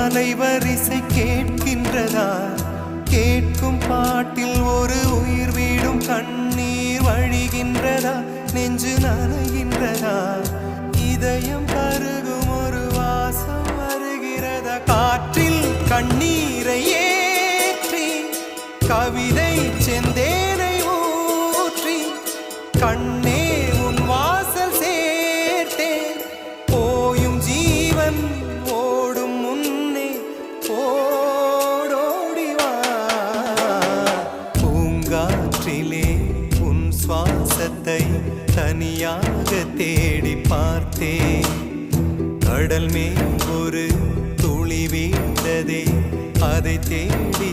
அலைவரிசை கேட்கின்றதா? கேட்கும் பாட்டில் ஒரு உயிர் வீடும் கண்ணீர் வழிகின்றதா? நெஞ்சு நனைகின்றதா? இதயம் பருகும் ஒரு வாசம் வருகிறதா? காற்றில் கண்ணீரை ஏற்றி கவிதை செந்தேனை ஊற்றி கண்ணே உன் வாசல் சேர்த்தேன். போயும் ஜீவன் ஓடும் முன்னே ஓடோடிவா. பூங்காற்றிலே உன் சுவாசத்தை தனியாக தேடி பார்த்தேன். கடல் மேல் ஒரு துளி வீழ்ந்ததே, அதை தேடி